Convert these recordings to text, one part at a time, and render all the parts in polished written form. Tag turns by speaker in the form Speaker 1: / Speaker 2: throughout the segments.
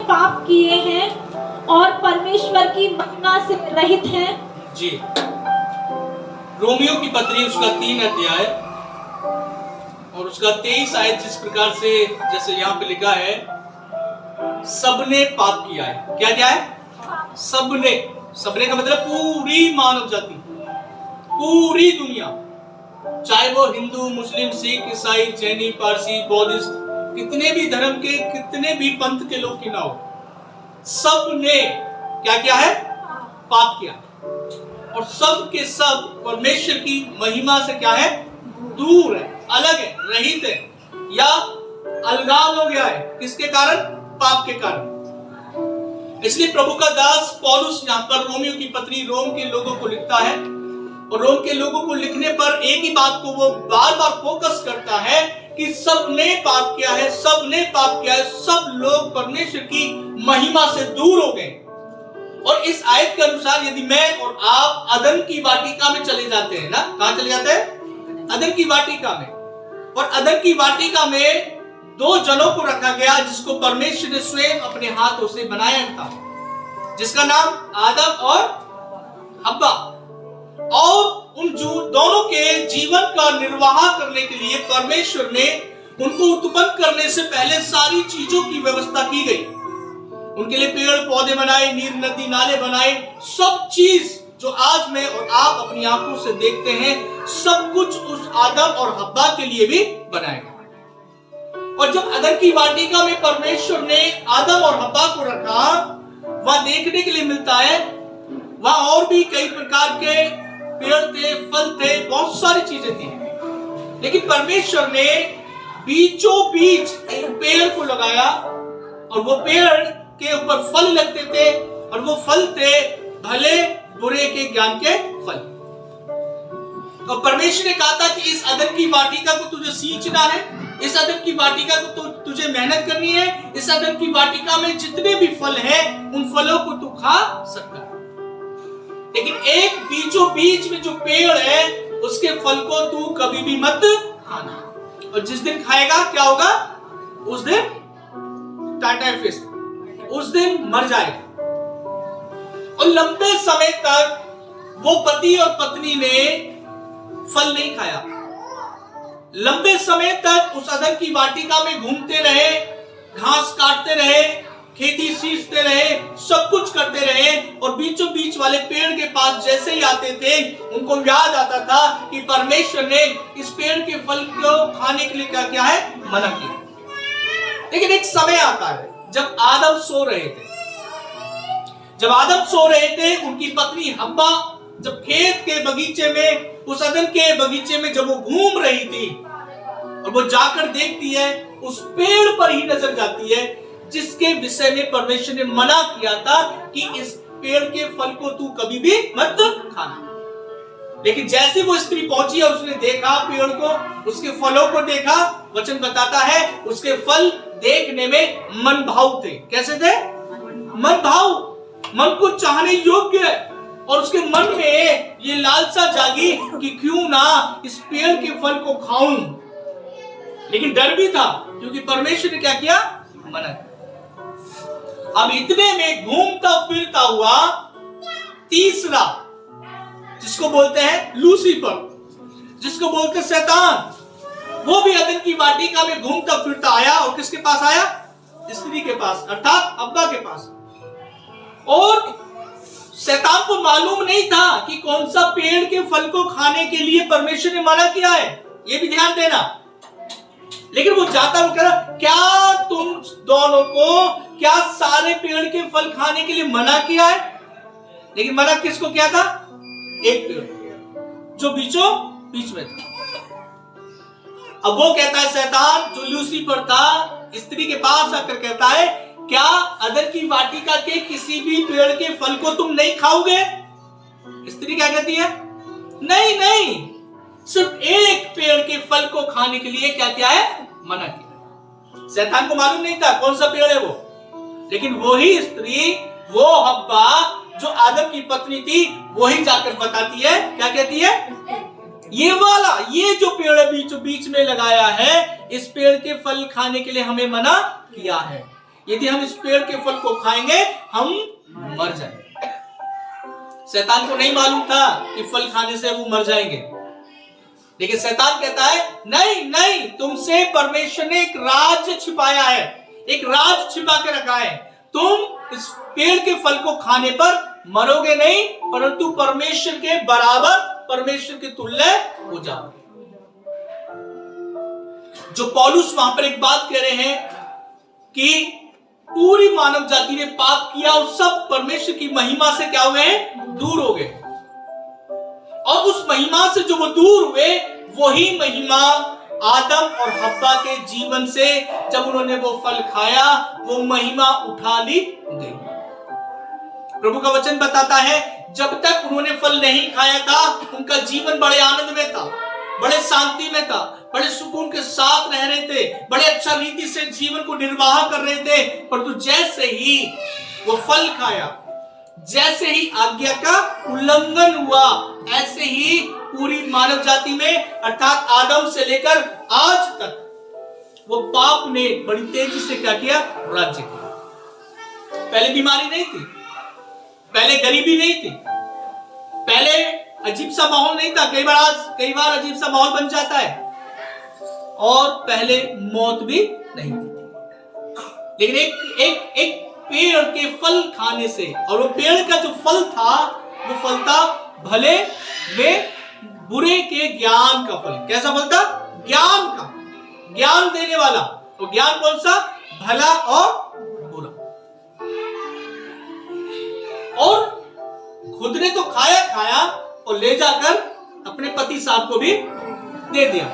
Speaker 1: पाप किए हैं और परमेश्वर की महिमा से रहित हैं।
Speaker 2: जी, रोमियो की पत्री उसका 3 अध्याय और उसका 23 आयत जिस प्रकार से जैसे यहाँ पे लिखा है, सबने पाप किया है। क्या क्या है? सबने। सबने का मतलब पूरी मानव जाति, पूरी दुनिया, चाहे वो हिंदू, मुस्लिम, सिख, ईसाई, जैनी, पारसी, बौद्धिस्ट, कितने भी धर्म के, कितने भी पंथ के लोग क्यों ना हो, सबने क्या किया है? पाप किया। और सब के सब परमेश्वर की महिमा से क्या है? दूर है, अलग है, रहित है या अलगाव हो गया है। किसके कारण? पाप के कारण। इसलिए प्रभु का दास पौलुस यहाँ पर रोमियो की पत्री रोम के लोगों को लिखता है और रोम के लोगों को लिखने पर एक ही बात को वो बार बार फोकस करता है कि सबने पाप किया है, सबने पाप किया है, सब लोग परमेश्वर की महिमा से दूर हो गए। और इस आयत के अनुसार यदि मैं और आप अदन की वाटिका में चले जाते हैं ना, कहां चले जाते हैं? अदन की वाटिका में। और अदन की वाटिका में 2 जनों को रखा गया जिसको परमेश्वर ने स्वयं अपने हाथों से बनाया था, जिसका नाम आदम और हव्वा। और उन दोनों के जीवन का निर्वाह करने के लिए परमेश्वर ने उनको उत्पन्न करने से पहले सारी चीजों की व्यवस्था की गई। उनके लिए पेड़ पौधे बनाए, नीर नदी नाले बनाए, सब चीज जो आज मैं और आप अपनी आंखों से देखते हैं, सब कुछ उस आदम और हव्वा के लिए भी बनाया गया। और जब अदन की वाटिका में परमेश्वर ने आदम और हव्वा को रखा, वहां देखने के लिए मिलता है वहां और भी कई प्रकार के पेड़ थे, फल थे, बहुत सारी चीजें थी। लेकिन परमेश्वर ने बीचों बीच एक पेड़ को लगाया और वो पेड़ के ऊपर फल लगते थे और वो फल थे भले बुरे के ज्ञान के फल। और परमेश्वर ने कहा था कि इस अदन की वाटिका को तुझे सींचना है, इस अदन की वाटिका को तुझे मेहनत करनी है, इस अदन की वाटिका में जितने भी फल हैं उन फलों को तू खा सकता है। लेकिन एक बीचों बीच में जो पेड़ है उसके फल को तू कभी भी मत खाना, और जिस दिन खाएगा क्या होगा? उस दिन टाटा फिश, उस दिन मर जाएगा। और लंबे समय तक वो पति और पत्नी ने फल नहीं खाया। लंबे समय तक उस अदन की वाटिका में घूमते रहे, घास काटते रहे, खेती सींचते रहे, सब कुछ करते रहे, और बीचों बीच वाले पेड़ के पास जैसे ही आते थे उनको याद आता था कि परमेश्वर ने इस पेड़ के फल को खाने के लिए क्या किया है? मना किया। लेकिन एक समय आता है जब आदम सो रहे थे, जब आदम सो रहे थे, उनकी पत्नी हव्वा जब खेत के बगीचे में, उस अदन के बगीचे में जब वो घूम रही थी और वो जाकर देखती है, उस पेड़ पर ही नजर जाती है जिसके विषय में परमेश्वर ने मना किया था कि इस पेड़ के फल को तू कभी भी मत खाना। लेकिन जैसे वो स्त्री पहुंची और उसने देखा पेड़ को, उसके फलों को देखा, वचन बताता है उसके फल देखने में मन भाव थे। कैसे थे? मन भाव, मन को चाहने योग्य। और उसके मन में ये लालसा जागी कि क्यों ना इस पेड़ के फल को खाऊं। लेकिन डर भी था क्योंकि परमेश्वर ने क्या किया? मना किया। अब इतने में घूमता फिरता हुआ तीसरा, जिसको बोलते हैं लूसीफर, जिसको बोलते हैं शैतान, वो भी अदन की वाटिका में घूमता फिरता आया। और किसके पास आया? स्त्री के पास, अर्थात हव्वा के पास। और शैतान को मालूम नहीं था कि कौन सा पेड़ के फल को खाने के लिए परमेश्वर ने मना किया है, ये भी ध्यान देना। लेकिन वो जाता, वो कह रहा, क्या तुम दोनों को क्या सारे पेड़ के फल खाने के लिए मना किया है? लेकिन मना किसको किया था? एक पेड़ जो बीचों बीच में था। अब वो कहता है, शैतान जो लूसीफर था, स्त्री के पास आकर कहता है, क्या अदन की वाटिका के किसी भी पेड़ के फल को तुम नहीं खाओगे? स्त्री क्या कहती है? नहीं नहीं, सिर्फ एक पेड़ के फल को खाने के लिए क्या किया है? मना किया। शैतान को मालूम नहीं था कौन सा पेड़ है वो। लेकिन वही स्त्री, वो हव्वा जो आदम की पत्नी थी, वही जाकर बताती है, क्या कहती है? ये वाला, ये जो पेड़ बीचों बीच में लगाया है, इस पेड़ के फल खाने के लिए हमें मना किया है। यदि हम इस पेड़ के फल को खाएंगे हम मर जाएंगे। शैतान को नहीं मालूम था कि फल खाने से वो मर जाएंगे, लेकिन शैतान कहता है नहीं नहीं, तुमसे परमेश्वर ने एक राज छिपाया है, एक राज छिपा के रखा है। तुम इस पेड़ के फल को खाने पर मरोगे नहीं, परंतु परमेश्वर के बराबर, परमेश्वर के तुल्य हो जाओगे। जो पौलुस वहां पर एक बात कह रहे हैं कि पूरी मानव जाति ने पाप किया और सब परमेश्वर की महिमा से क्या हुए हैं? दूर हो गए। और उस महिमा से जो वो दूर हुए, वही महिमा आदम और हव्वा के जीवन से जब उन्होंने वो फल खाया, वो महिमा उठा ली गई। प्रभु का वचन बताता है जब तक उन्होंने फल नहीं खाया था, उनका जीवन बड़े आनंद में था, बड़े शांति में था, बड़े सुकून के साथ रह रहे थे, बड़े अच्छा रीति से जीवन को निर्वाह कर रहे थे। परंतु जैसे ही वो फल खाया, जैसे ही आज्ञा का उल्लंघन हुआ, ऐसे ही पूरी मानव जाति में अर्थात आदम से लेकर आज तक वो पाप ने बड़ी तेजी से क्या किया? राज्य किया। पहले बीमारी नहीं थी, पहले गरीबी नहीं थी, पहले अजीब सा माहौल नहीं था, कई बार अजीब सा माहौल बन जाता है, और पहले मौत भी नहीं थी। लेकिन एक पेड़ के फल खाने से, और वो पेड़ का जो फल था, वो फल था भले वे बुरे के ज्ञान का फल। कैसा फल था? ज्ञान का, ज्ञान देने वाला। वो ज्ञान कौन सा? भला और बुरा। और खुद ने तो खाया और ले जाकर अपने पति साहब को भी दे दिया,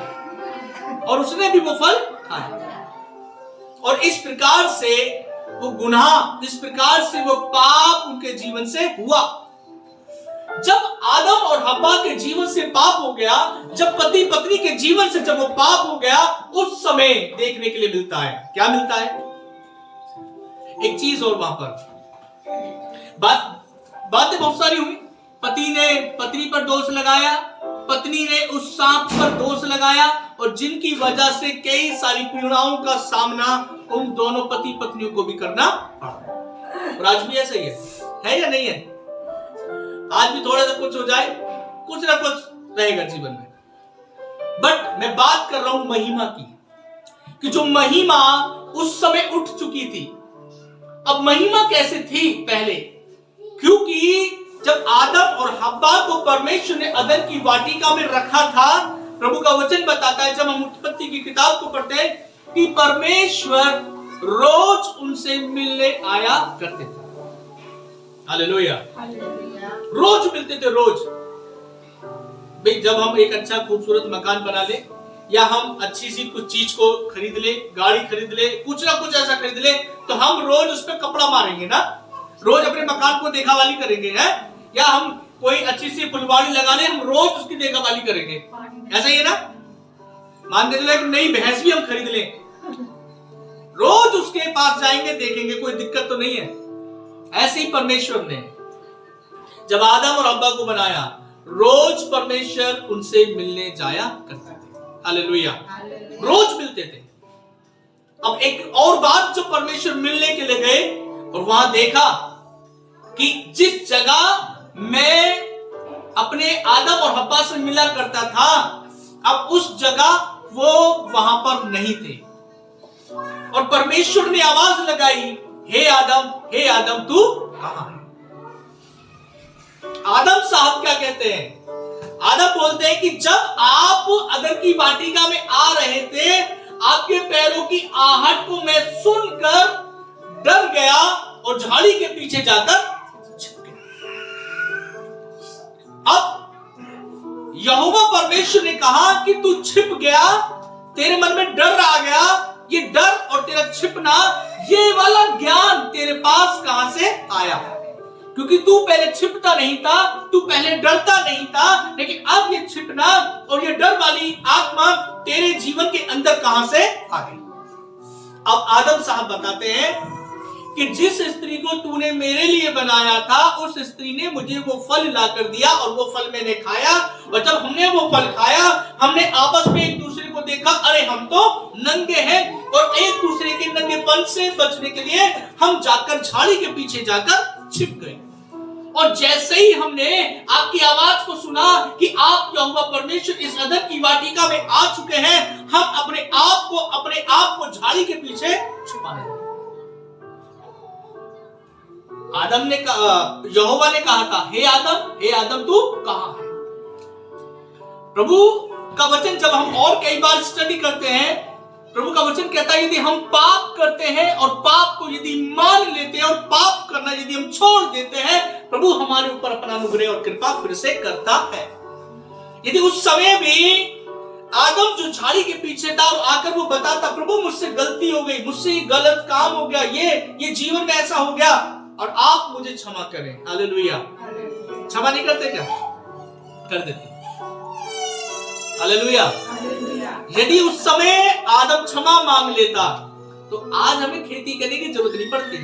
Speaker 2: और उसने भी वो फल खाया। और इस प्रकार से वो गुनाह, इस प्रकार से वो पाप उनके जीवन से हुआ। जब आदम और हव्वा के जीवन से पाप हो गया, जब पति पत्नी के जीवन से जब वो पाप हो गया, उस समय देखने के लिए मिलता है, क्या मिलता है? एक चीज और वहां पर बातें बहुत सारी हुई। पति ने पत्नी पर दोष लगाया, पत्नी ने उस सांप पर दोष लगाया, और जिनकी वजह से कई सारी पीड़ाओं का सामना उन दोनों पति पत्नियों को भी करना पड़ा। और आज भी ऐसा ही है या नहीं है? आज भी थोड़ा सा कुछ हो जाए, कुछ ना कुछ रहेगा जीवन में। बट मैं बात कर रहा हूं महिमा की, कि जो महिमा उस समय उठ चुकी थी। अब महिमा कैसे थी पहले? क्योंकि जब आदम और हव्वा को परमेश्वर ने अदन की वाटिका में रखा था, प्रभु का वचन बताता है, जब हम उत्पत्ति की किताब को पढ़ते हैं, कि परमेश्वर रोज उनसे मिलने आया करते थे। हालेलुया, रोज मिलते थे, रोज। भाई जब हम एक अच्छा खूबसूरत मकान बना ले, या हम अच्छी सी कुछ चीज को खरीद ले, गाड़ी खरीद ले, कुछ ना कुछ ऐसा खरीद ले, तो हम रोज उस पर कपड़ा मारेंगे ना, रोज अपने मकान को देखभाली करेंगे, है? या हम कोई अच्छी सी फुलवाड़ी लगा ले, हम रोज उसकी देखभाली करेंगे, ऐसा ही है ना? मान के चलो एक नई भैंस भी हम खरीद लें, रोज उसके पास जाएंगे, देखेंगे कोई दिक्कत तो नहीं है। ऐसे ही परमेश्वर ने जब आदम और हव्वा को बनाया, रोज परमेश्वर उनसे मिलने जाया करते थे। हालेलुया, रोज मिलते थे। अब एक और बात, जब परमेश्वर मिलने के लिए गए और वहां देखा कि जिस जगह मैं अपने आदम और हव्वा से मिला करता था, अब उस जगह वो वहां पर नहीं थे। और परमेश्वर ने आवाज लगाई, हे आदम तू कहां है? आदम साहब क्या कहते हैं? आदम बोलते हैं कि जब आप अदन की वाटिका में आ रहे थे, आपके पैरों की आहट को मैं सुनकर डर गया और झाड़ी के पीछे जाकर छिप गया। अब यहोवा परमेश्वर ने कहा कि तू छिप गया, तेरे मन में डर आ गया। ये डर और तेरा छिपना, ये वाला ज्ञान तेरे पास कहां से आया? क्योंकि तू पहले छिपता नहीं था, तू पहले डरता नहीं था, लेकिन अब ये छिपना और ये डर वाली आत्मा तेरे जीवन के अंदर कहां से आ गई? अब आदम साहब बताते हैं कि जिस स्त्री को तूने मेरे लिए बनाया था, उस स्त्री ने मुझे वो फल ला कर दिया, और वो फल मैंने खाया। और जब हमने वो फल खाया, हमने आपस में एक दूसरे को देखा, अरे हम तो नंगे हैं, और एक दूसरे के नंगेपन से बचने के लिए हम जाकर झाड़ी के पीछे जाकर छिप गए। और जैसे ही हमने आपकी आवाज को सुना कि आप यहोवा परमेश्वर इस अदन की वाटिका में आ चुके हैं, हम अपने आप को झाड़ी के पीछे छुपाने लगे। आदम ने कहा, यहोवा ने कहा था, हे आदम तू कहां है? प्रभु का वचन जब हम और कई बार स्टडी करते हैं, प्रभु का वचन कहता है यदि हम पाप करते हैं और पाप को यदि मान लेते हैं और पाप करना यदि हम छोड़ देते हैं, प्रभु हमारे ऊपर अपना अनुग्रह और कृपा फिर से करता है। यदि उस समय भी आदम जो झाड़ी के पीछे था आकर वो बताता, प्रभु मुझसे गलती हो गई, मुझसे गलत काम हो गया, ये जीवन में ऐसा हो गया और आप मुझे क्षमा करें। हालेलुया। क्षमा नहीं करते क्या? कर देते। हालेलुया। यदि उस समय आदम क्षमा मांग लेता तो आज हमें खेती करने की जरूरत नहीं पड़ती,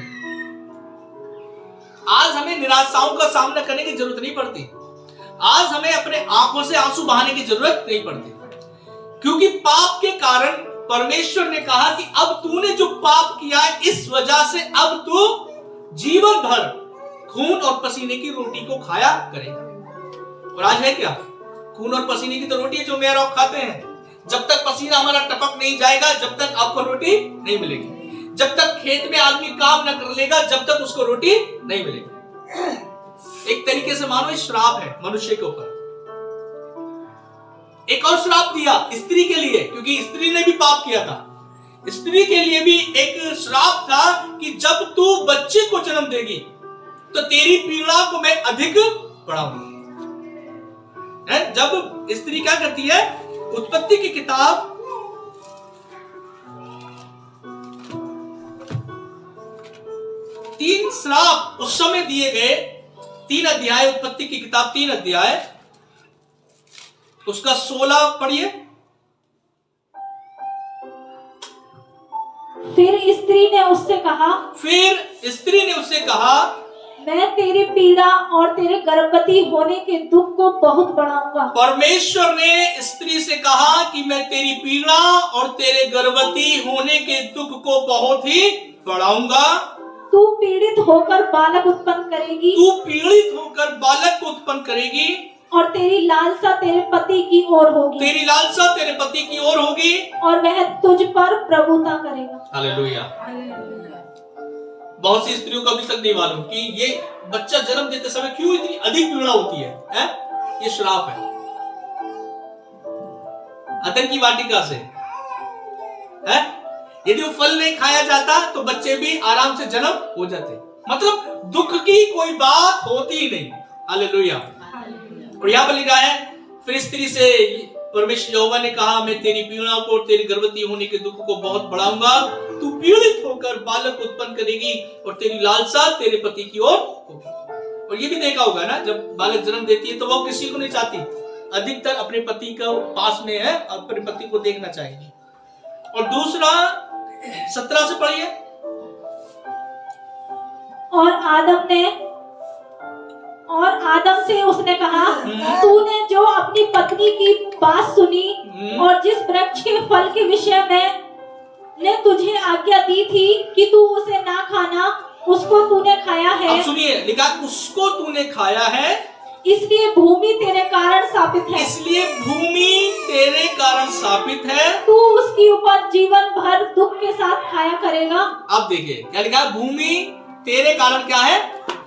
Speaker 2: आज हमें निराशाओं का सामना करने की जरूरत नहीं पड़ती, आज हमें अपने आंखों से आंसू बहाने की जरूरत नहीं पड़ती, क्योंकि पाप के कारण परमेश्वर ने कहा कि अब तूने जो पाप किया है इस वजह से अब तू जीवन भर खून और पसीने की रोटी को खाया करेगा। और आज है क्या? खून और पसीने की तो रोटी है जो मैं और आप खाते हैं। जब तक पसीना हमारा टपक नहीं जाएगा, जब तक आपको रोटी नहीं मिलेगी। जब तक खेत में आदमी काम न कर लेगा, जब तक उसको रोटी नहीं मिलेगी। एक तरीके से मानो ये श्राप है मनुष्य के ऊपर। एक और श्राप दिया स्त्री के लिए, क्योंकि स्त्री ने भी पाप किया था। स्त्री के लिए भी एक श्राप था कि जब तू बच्चे को जन्म देगी तो तेरी पीड़ा को मैं अधिक बढ़ाऊंगी। जब स्त्री क्या करती है, उत्पत्ति की किताब 3 श्राप उस समय दिए गए, 3 अध्याय, उत्पत्ति की किताब 3 अध्याय, उसका 16 पढ़िए।
Speaker 1: फिर स्त्री ने उससे कहा, मैं तेरी पीड़ा और तेरे गर्भवती होने के दुख को बहुत बढ़ाऊंगा।
Speaker 2: परमेश्वर ने स्त्री से कहा कि मैं तेरी पीड़ा और तेरे गर्भवती होने के दुख को बहुत ही बढ़ाऊंगा।
Speaker 1: तू पीड़ित होकर बालक उत्पन्न करेगी और तेरी लालसा तेरे पति की ओर होगी और वह तुझ पर प्रभुता करेगा।
Speaker 2: हालेलुया। बहुत सी स्त्रियों को अभी तक नहीं मालूम कि ये बच्चा जन्म देते समय क्यों इतनी अधिक पीड़ा होती है? ये श्राप है अदन की वाटिका से। यदि वो फल नहीं खाया जाता तो बच्चे भी आराम से जन्म हो जाते, मतलब दुख की कोई बात होती ही नहीं। हालेलुया। और यहाँ पर लिखा है, फिर स्त्री से परमेश्वर यहोवा ने कहा, मैं तेरी पीड़ा को और तेरी गर्भवती होने के दुख को बहुत बढ़ाऊंगा। तू पीड़ित होकर बालक उत्पन्न करेगी और तेरी लालसा तेरे पति की ओर होगी। और ये भी देखा होगा ना, जब बालक जन्म देती है तो वो किसी को नहीं चाहती, अधिकतर अपने पति का पास में है, अपने पति को देखना चाहेगी। और दूसरा 17 से पढ़िए।
Speaker 1: और आदम से उसने कहा, तूने जो अपनी पत्नी की बात सुनी और जिस वृक्ष के फल के विषय में ने तुझे आज्ञा दी थी कि तू उसे ना खाना, उसको तूने खाया है।
Speaker 2: अब सुनिए, लिखा उसको तूने खाया है,
Speaker 1: इसलिए भूमि तेरे कारण शापित है। तू उसकी उपज जीवन भर दुख के साथ खाया करेगा।
Speaker 2: अब देखिए क्या लिखा है, भूमि तेरे कारण क्या है?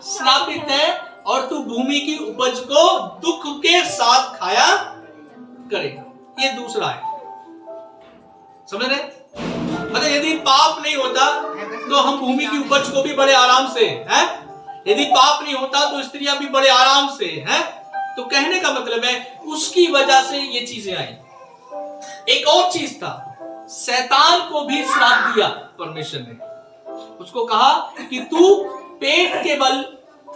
Speaker 2: श्रापित है, और तू भूमि की उपज को दुख के साथ खाया करेगा। ये दूसरा है, समझ रहे? मतलब यदि पाप नहीं होता तो हम भूमि की उपज को भी बड़े आराम से, हैं? यदि पाप नहीं होता तो स्त्रियां भी बड़े आराम से, हैं? तो कहने का मतलब है उसकी वजह से ये चीजें आई। एक और चीज था, शैतान को भी श्राप दिया परमेश्वर ने। उसको कहा कि तू पेट के बल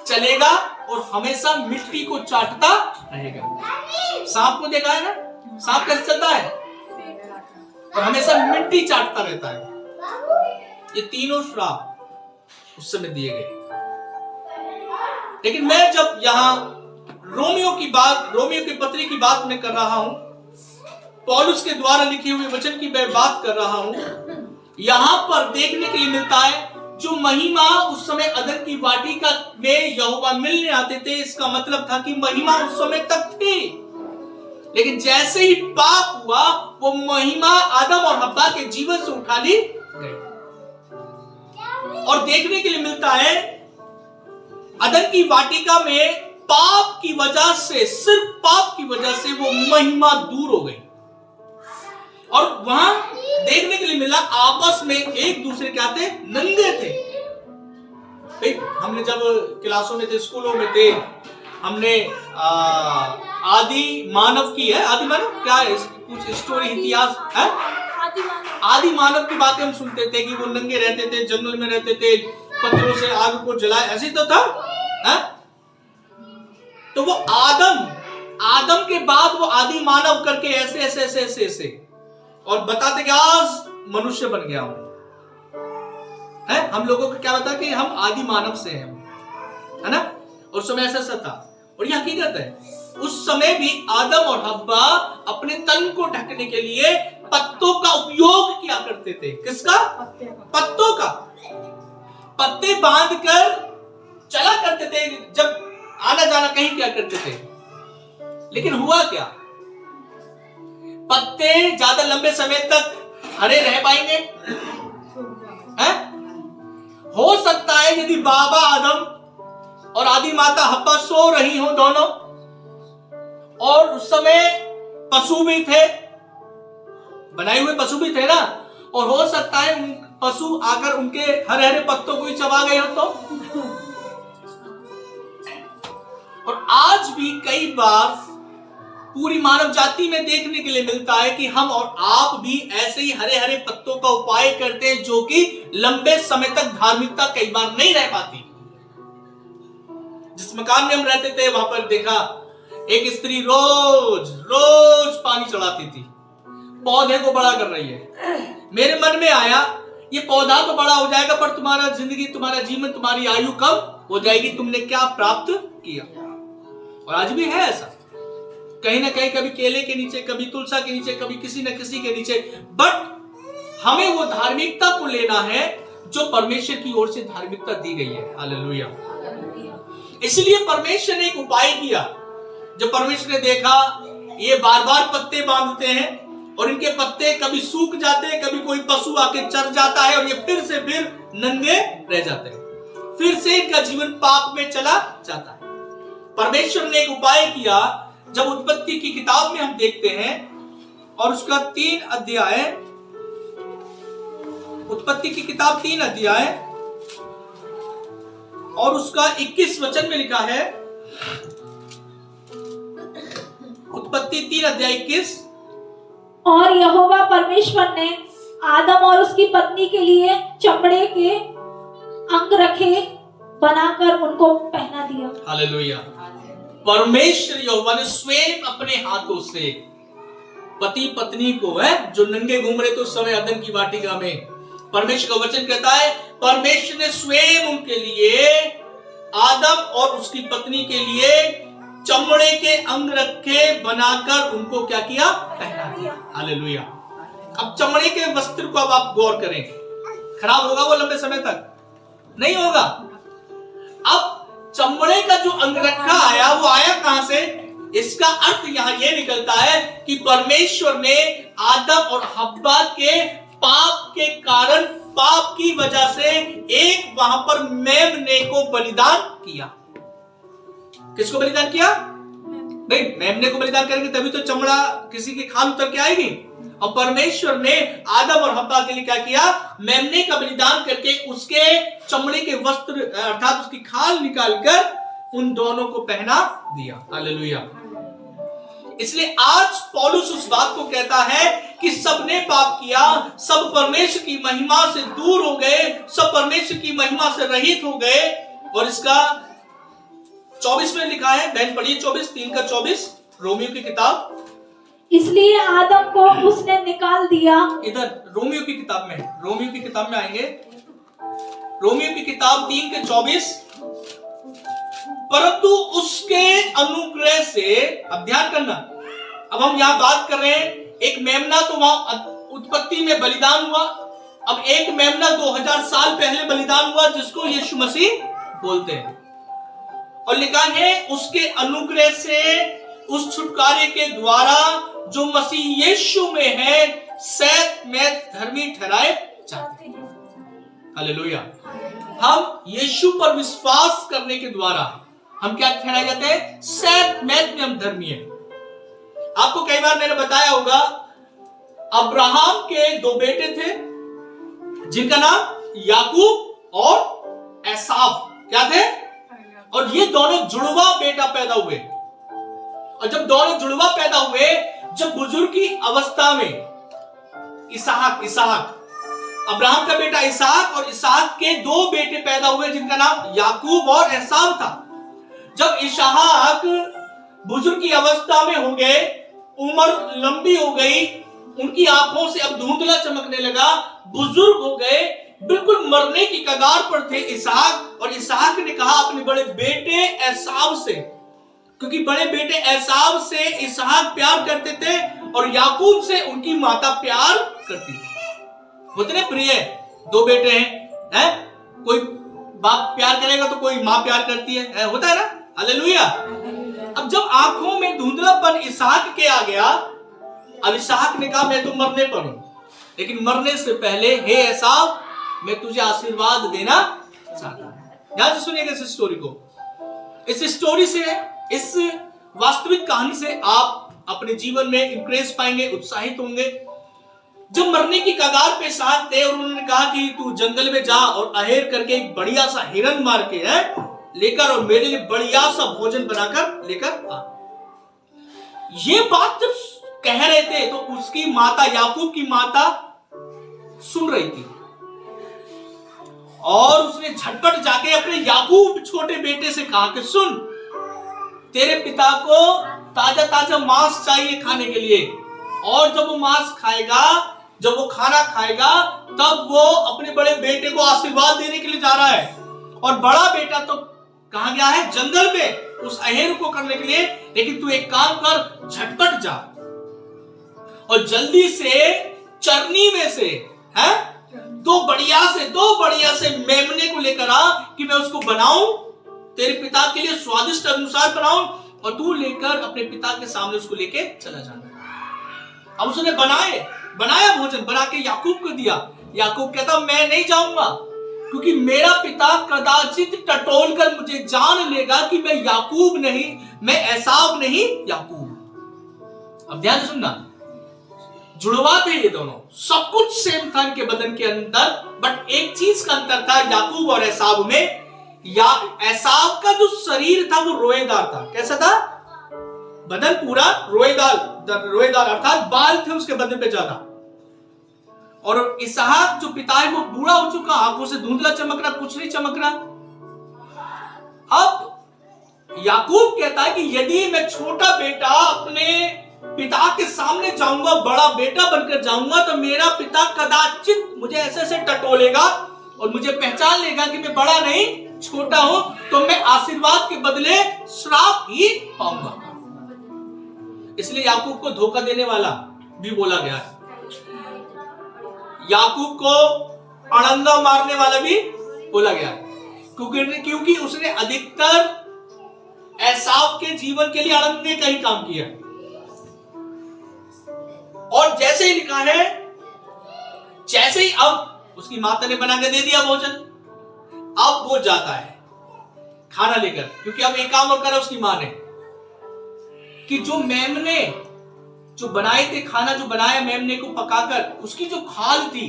Speaker 2: चलेगा और हमेशा मिट्टी को चाटता रहेगा। सांप को देखा है ना, सांप कैसे चलता है? और हमेशा मिट्टी चाटता रहता है। ये तीनों श्राप उस समय दिए गए। लेकिन मैं जब यहां रोमियो की पत्री की बात मैं कर रहा हूं, पौलुस के द्वारा लिखे हुए वचन की मैं बात कर रहा हूं, यहां पर देखने के लिए मिलता है जो महिमा उस समय अदन की वाटिका में यहोवा मिलने आते थे, इसका मतलब था कि महिमा उस समय तक थी, लेकिन जैसे ही पाप हुआ वो महिमा आदम और हव्वा के जीवन से उठा ली गई। और देखने के लिए मिलता है अदन की वाटिका में पाप की वजह से, सिर्फ पाप की वजह से वो महिमा दूर हो गई। और वहां देखने के लिए मिला आपस में एक दूसरे क्या थे, नंगे थे। भाई हमने जब क्लासों में थे, स्कूलों में थे, हमने आदि मानव की है, आदि मानव क्या है, कुछ स्टोरी इतिहास है, आदि मानव की बातें हम सुनते थे कि वो नंगे रहते थे, जंगल में रहते थे, पत्थरों से आग को जलाए, ऐसे तो था है? तो वो आदम के बाद वो आदि मानव करके ऐसे ऐसे ऐसे ऐसे ऐसे और बताते कि आज मनुष्य बन गया हूं, है? हम लोगों को क्या बता कि हम आदि मानव से हैं, है ना? और उस समय ऐसा था। और ये हकीकत है, उस समय भी आदम और हव्वा अपने तन को ढकने के लिए पत्तों का उपयोग किया करते थे। किसका? पत्तों का। पत्ते बांधकर चला करते थे, जब आना जाना कहीं क्या करते थे। लेकिन हुआ क्या, पत्ते ज्यादा लंबे समय तक हरे रह पाएंगे? हो सकता है यदि बाबा आदम और आदि माता हव्वा सो रही हो दोनों, और उस समय पशु भी थे, बनाए हुए पशु भी थे ना, और हो सकता है पशु आकर उनके हरे हरे पत्तों को ही चबा गए हो तो। और आज भी कई बार पूरी मानव जाति में देखने के लिए मिलता है कि हम और आप भी ऐसे ही हरे हरे पत्तों का उपाय करते हैं, जो कि लंबे समय तक धार्मिकता कई बार नहीं रह पाती। जिस मकान में हम रहते थे वहां पर देखा एक स्त्री रोज रोज पानी चढ़ाती थी, पौधे को बड़ा कर रही है। मेरे मन में आया ये पौधा तो बड़ा हो जाएगा, पर तुम्हारा जिंदगी, तुम्हारा जीवन, तुम्हारी आयु कम हो जाएगी, तुमने क्या प्राप्त किया? और आज भी है ऐसा, कहीं ना कहीं, कभी केले के नीचे, कभी तुलसा के नीचे, कभी किसी न किसी के नीचे। बट हमें वो धार्मिकता को लेना है जो परमेश्वर की ओर से धार्मिकता दी गई है। हालेलुया। इसलिए परमेश्वर ने एक उपाय किया। जब परमेश्वर ने देखा ये बार बार पत्ते बांधते हैं और इनके पत्ते कभी सूख जाते हैं, कभी कोई पशु आके चर जाता है और ये फिर से फिर नंगे रह जाते हैं, फिर से इनका जीवन पाप में चला जाता है। परमेश्वर ने एक उपाय किया। जब उत्पत्ति की किताब में हम देखते हैं और उसका 3 अध्याय, उत्पत्ति की किताब 3 अध्याय और उसका 21 वचन में लिखा है, उत्पत्ति 3 अध्याय 21।
Speaker 1: और यहोवा परमेश्वर ने आदम और उसकी पत्नी के लिए चमड़े के अंगरखे बनाकर उनको पहना दिया।
Speaker 2: हालेलुया। परमेश्वर यहोवा ने स्वयं अपने हाथों से पति पत्नी को, है जो नंगे घूम रहे थे उस समय अदन की वाटिका में, परमेश्वर का वचन कहता है परमेश्वर ने स्वयं उनके लिए, आदम और उसकी पत्नी के लिए चमड़े के अंगरखे बनाकर उनको क्या किया? पहना दिया। हालेलुया। अब चमड़े के वस्त्र को अब आप गौर करें, खराब होगा वो लंबे समय तक? नहीं होगा। अब चमड़े का जो अंगरखा आया वो आया कहां से? इसका अर्थ यहां यह निकलता है कि परमेश्वर ने आदम और हव्वा के पाप के कारण, पाप की वजह से एक वहां पर मेमने को बलिदान किया। किसको बलिदान किया? नहीं, मेमने को बलिदान करेंगे तभी तो चमड़ा किसी की खाल उतर के आएगी। और परमेश्वर ने आदम और हव्वा के लिए क्या किया? मेमने का बलिदान करके उसके चमड़े के वस्त्र अर्थात उसकी खाल निकालकर उन दोनों को पहना दिया। हालेलुया। इसलिए आज पौलुस उस बात को कहता है कि सबने पाप किया, सब परमेश्वर की महिमा से दूर हो गए, सब परमेश्वर की महिमा से रहित हो गए। और इसका 24 में लिखा है, बहन पढ़िए 24:3-24 रोमियो की किताब।
Speaker 1: इसलिए आदम को उसने निकाल दिया।
Speaker 2: इधर रोमियो की किताब में, रोमियो की किताब में आएंगे, रोमियो की किताब 3:24। परंतु उसके अनुग्रह से, अब ध्यान करना, अब हम यहां बात कर रहे हैं, एक मेमना तो वहां उत्पत्ति में बलिदान हुआ, अब एक मेमना 2000 साल पहले बलिदान हुआ जिसको यीशु मसीह बोलते हैं, और लिखा है उसके अनुग्रह से उस छुटकारे के द्वारा जो मसीह यीशु में है सैत में धर्मी ठहराए जाते हैं। हालेलुया। हम यीशु पर विश्वास करने के द्वारा हम क्या ठहराए जाते हैं? सैत में हम धर्मी हैं। आपको कई बार मैंने बताया होगा, अब्राहम के 2 बेटे थे जिनका नाम याकूब और एसाव क्या थे, और ये दोनों जुड़वा बेटा पैदा हुए। और जब दोनों जुड़वा पैदा हुए, जब बुजुर्ग की अवस्था में इसहाक अब्राहम का बेटा इसहाक और इसहाक के 2 बेटे पैदा हुए जिनका नाम याकूब और एसाव था। जब इसहाक बुजुर्ग की अवस्था में हो गए, उम्र लंबी हो गई, उनकी आंखों से अब धुंधला चमकने लगा, बुजुर्ग हो गए, बिल्कुल मरने की कगार पर थे इसहाक, और इसहाक ने कहा अपने बड़े बेटे एसाव से, क्योंकि बड़े बेटे एसाव से इसहाक प्यार करते थे और याकूब से उनकी माता प्यार करती थी। होते ना प्रिय, 2 बेटे हैं, कोई बाप प्यार करेगा तो कोई माँ प्यार करती है, होता है ना। हालेलुया। अब जब आंखों में धुंधलापन इसहाक के आ गया, अब इसहाक ने कहा मैं तो मरने पर हूं, लेकिन मरने से पहले हे एसाव मैं तुझे आशीर्वाद देना चाहता हूं। ध्यान से सुनिएगा इस स्टोरी को। इस स्टोरी से, इस वास्तविक कहानी से आप अपने जीवन में इंक्रेज पाएंगे, उत्साहित होंगे। जब मरने की कगार पे साथ थे और उन्होंने कहा कि तू जंगल में जा और अहेर करके एक बढ़िया सा हिरन मार के लेकर और मेरे लिए बढ़िया सा भोजन बनाकर लेकर आ। ये बात जब कह रहे थे तो उसकी माता, याकूब की माता सुन रही थी, और उसने झटपट जाके अपने याकूब छोटे बेटे से कहा कि सुन, तेरे पिता को ताजा ताजा मांस चाहिए खाने के लिए, और जब वो मांस खाएगा, जब वो खाना खाएगा, तब वो अपने बड़े बेटे को आशीर्वाद देने के लिए जा रहा है। और बड़ा बेटा तो कहां गया है? जंगल में उस अहेर को करने के लिए। लेकिन तू एक काम कर, झटपट जा और जल्दी से चरनी में से दो बढ़िया से मेमने को लेकर आ कि मैं उसको बनाऊं, तेरे पिता के लिए स्वादिष्ट अनुसार बनाऊं, और तू लेकर अपने पिता के सामने उसको लेके चला जाना। अब उसने बनाया भोजन, बना के याकूब को दिया। याकूब कहता मैं नहीं जाऊंगा, क्योंकि मेरा पिता कदाचित टटोल कर मुझे जान लेगा कि मैं याकूब नहीं, मैं एसाव नहीं, याकूब। अब ध्यान से सुनना, जुड़वा थे ये दोनों, सब कुछ सेम था इनके बदन के अंदर, बट एक चीज का अंतर था याकूब और एसाव में। या एसाव का जो शरीर था वो रोएदार था। कैसा था? बदन पूरा रोएदार अर्थात बाल थे उसके बदन पे ज्यादा। और इसहाक जो पिता है वो बूढ़ा हो चुका, आंखों से धुंधला चमक रहा, कुछ नहीं चमक रहा। अब याकूब कहता है कि यदि मैं छोटा बेटा अपने पिता के सामने जाऊंगा, बड़ा बेटा बनकर जाऊंगा, तो मेरा पिता कदाचित मुझे ऐसे टटोलेगा और मुझे पहचान लेगा कि मैं बड़ा नहीं छोटा हूं, तो मैं आशीर्वाद के बदले श्राप ही पाऊंगा। इसलिए याकूब को धोखा देने वाला भी बोला गया है, याकूब को अड़ंगा मारने वाला भी बोला गया है, क्योंकि उसने अधिकतर एसाव के जीवन के लिए अड़ंगे का ही काम किया। और जैसे ही लिखा है, जैसे ही अब उसकी माता ने बना के दे दिया भोजन, अब वो जाता है खाना लेकर, क्योंकि अब एक काम और करा उसकी मां ने कि जो मेमने जो बनाए थे, खाना जो बनाया मेमने को पकाकर, उसकी जो खाल थी,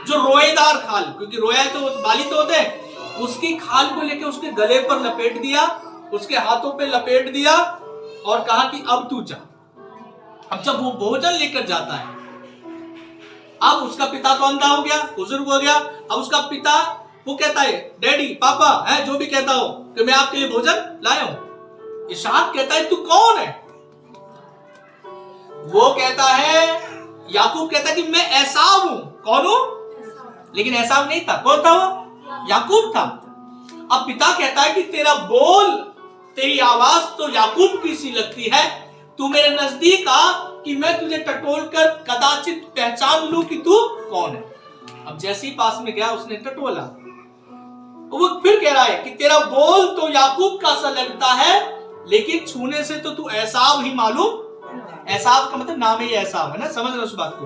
Speaker 2: जो रोएदार खाल, क्योंकि रोया तो बाली तो होते हैं, उसकी खाल को लेकर उसके गले पर लपेट दिया, उसके हाथों पे लपेट दिया और कहा कि अब तू जा। अब जब वो भोजन लेकर जाता है, अब उसका पिता तो अंधा हो गया, बुजुर्ग हो गया। अब उसका पिता वो कहता है डैडी, पापा, है जो भी कहता हो कि मैं आपके लिए भोजन लाया हूं। इसहाक कहता है तू कौन है? वो कहता है, याकूब कहता है कि मैं एसाव हूं। कौन हूं? लेकिन एसाव नहीं था। कौन था वो? याकूब था। अब पिता कहता है कि तेरा बोल, तेरी आवाज तो याकूब की सी लगती है, तू मेरे नजदीक आ कि मैं तुझे टटोल कर कदाचित पहचान लूं कि तू कौन है। अब जैसे ही पास में गया उसने टटोला। वो फिर कह रहा है कि तेरा बोल तो याकूब का सा लगता है, लेकिन छूने से तो तू एसाव ही मालूम। एसाव का मतलब नाम ही एसाव है ना, समझ रहे उस बात को।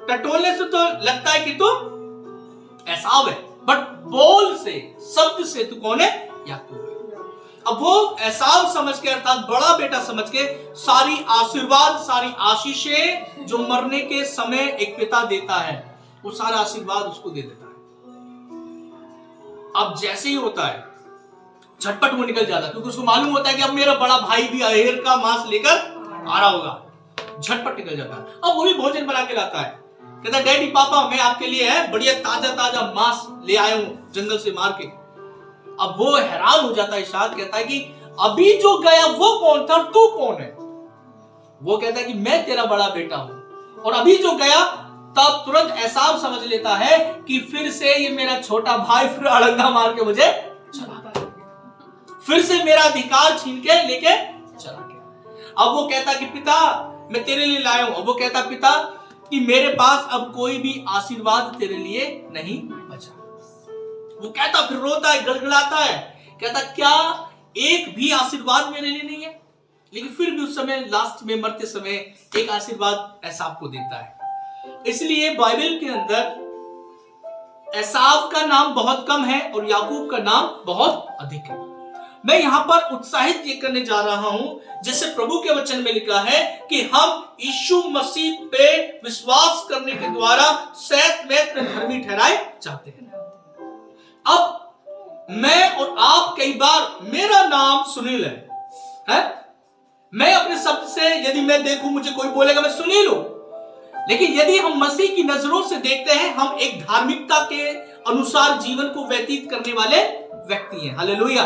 Speaker 2: टटोलने से तो लगता है कि तू एसाव है, बट बोल से, शब्द से तू कौन है? याकूब है। अब वो एसाव समझ के, अर्थात बड़ा बेटा समझ के, सारी आशीर्वाद, सारी आशीषें जो मरने के समय एक पिता देता है, वो सारा आशीर्वाद उसको दे देता है। अब जैसे ही होता है झटपट वो निकल जाता है, क्योंकि उसको मालूम होता है कि अब मेरा बड़ा भाई भी अहेर का मांस लेकर आ रहा होगा। झटपट निकल जाता है। अब वो भी भोजन बना के लाता है, कहता है डैडी पापा मैं आपके लिए है बढ़िया ताजा ताजा मांस ले आया हूं जंगल से मार के। अब वो हैरान हो जाता है, इशाक कहता है कि अभी जो गया वो कौन था, तू कौन है? वो कहता है कि मैं तेरा बड़ा बेटा हूं। और अभी जो गया, तब तुरंत एसाव समझ लेता है कि फिर से ये मेरा छोटा भाई फिर अड़ंगा मार के मुझे चला गया, फिर से मेरा अधिकार छीन के लेके चला गया। अब वो कहता कि पिता मैं तेरे लिए लाया हूं। अब वो कहता पिता कि मेरे पास अब कोई भी आशीर्वाद तेरे लिए नहीं बचा। वो कहता, फिर रोता है, गड़गड़ाता है, कहता क्या एक भी आशीर्वाद मेरे लिए नहीं है? लेकिन फिर भी उस समय लास्ट में मरते समय एक आशीर्वाद एसाव को देता है। इसलिए बाइबल के अंदर एसाव का नाम बहुत कम है और याकूब का नाम बहुत अधिक है। मैं यहां पर उत्साहित ये करने जा रहा हूं, जैसे प्रभु के वचन में लिखा है कि हम यीशु मसीह पे विश्वास करने के द्वारा सैत में धर्मी ठहराए जाते हैं। अब मैं और आप कई बार, मेरा नाम सुनील है? मैं अपने शब्द से यदि मैं देखूं, मुझे कोई बोलेगा मैं सुनील हूं, लेकिन यदि हम मसीह की नजरों से देखते हैं, हम एक धार्मिकता के अनुसार जीवन को व्यतीत करने वाले व्यक्ति हैं। हालेलुया।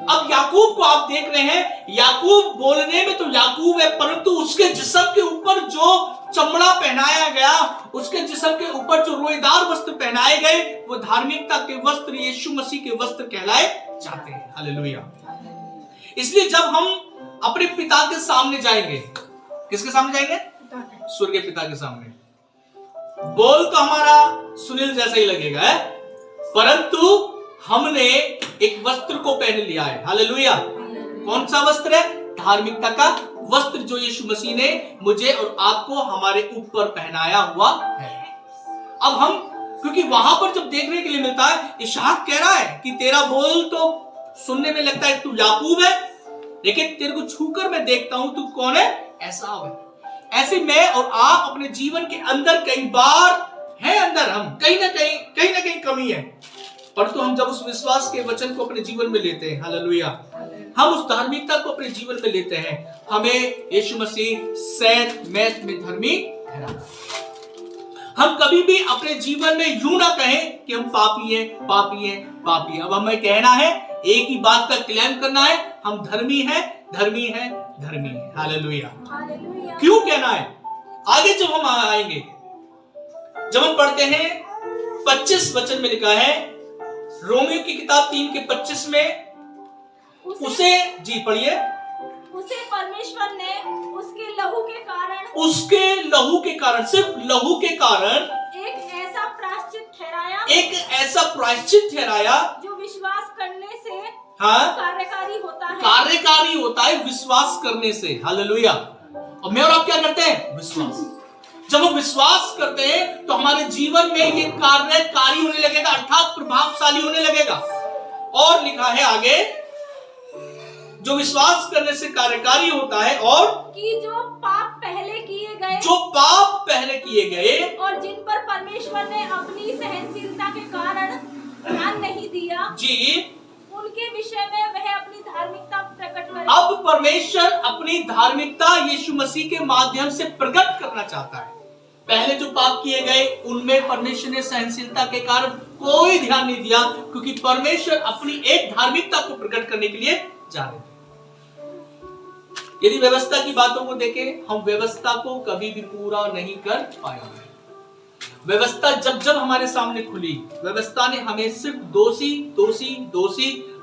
Speaker 2: अब याकूब को आप देख रहे हैं, याकूब बोलने में तो याकूब है, परंतु उसके जिस्म के ऊपर जो चमड़ा पहनाया गया, उसके जिस्म के ऊपर जो रोएदार वस्त्र पहनाए गए, वो धार्मिकता के वस्त्र, यीशु मसीह के वस्त्र कहलाए जाते हैं। हालेलुया। इसलिए जब हम अपने पिता के सामने जाएंगे, किसके सामने जाएंगे? स्वर्गीय पिता के सामने। बोल तो हमारा सुनील जैसा ही लगेगा है, परंतु हमने एक वस्त्र को पहन लिया है। हालेलुया। कौन सा वस्त्र है? धार्मिकता का वस्त्र, जो यीशु मसीह ने मुझे और आपको हमारे ऊपर पहनाया हुआ है। अब हम, क्योंकि वहां पर जब देखने के लिए मिलता है, इशाक कह रहा है कि तेरा बोल तो सुनने में लगता है तू याकूब है, लेकिन तेरे को छूकर मैं देखता हूं तू कौन है? एसाव है। ऐसे मैं और आप अपने जीवन के अंदर कई बार है, अंदर हम कहीं ना कहीं कमी है, परंतु हम जब उस विश्वास के वचन को अपने जीवन में लेते हैं, हालेलुया, हम उस धार्मिकता को अपने जीवन में लेते हैं, हमें यीशु मसीह सैत मैत में धर्मी ठहराता है। हम कभी भी अपने जीवन में यूं ना कहें कि हम पापी हैं, पापी हैं, पापी हैं। अब हमें कहना है, एक ही बात का क्लेम करना है, हम धर्मी हैं, धर्मी हैं, धर्मी हैं। हालेलुया। क्यों कहना है? आगे जब हम आएंगे, जब हम पढ़ते हैं 25 वचन में लिखा है, रोमियो की किताब 3 के 25 में, उसे जी पढ़िए,
Speaker 1: उसे परमेश्वर ने उसके लहू के कारण, सिर्फ लहू के कारण एक ऐसा प्रायश्चित ठहराया जो विश्वास करने से कार्यकारी होता है
Speaker 2: विश्वास करने से। हालेलुया। और मैं और आप क्या करते हैं? विश्वास। जब हम विश्वास करते हैं तो हमारे जीवन में ये कार्यकारी होने लगेगा, अर्थात प्रभावशाली होने लगेगा। और लिखा है आगे, जो विश्वास करने से कार्यकारी होता है, और
Speaker 1: कि जो पाप पहले किए गए और जिन पर परमेश्वर ने अपनी सहनशीलता के कारण ध्यान नहीं दिया जी, उनके विषय में वह अपनी धार्मिकता प्रकट करे।
Speaker 2: अब परमेश्वर अपनी धार्मिकता यीशु मसीह के माध्यम से प्रकट करना चाहता है। पहले जो पाप किए गए उनमें परमेश्वर ने सहनशीलता के कारण कोई ध्यान नहीं दिया, क्योंकि परमेश्वर अपनी एक धार्मिकता को प्रकट करने के लिए जा रहे थे। यदि व्यवस्था की बातों को देखें, हम व्यवस्था को कभी भी पूरा नहीं कर पाएंगे। व्यवस्था जब जब हमारे सामने खुली, व्यवस्था ने हमें सिर्फ दोषी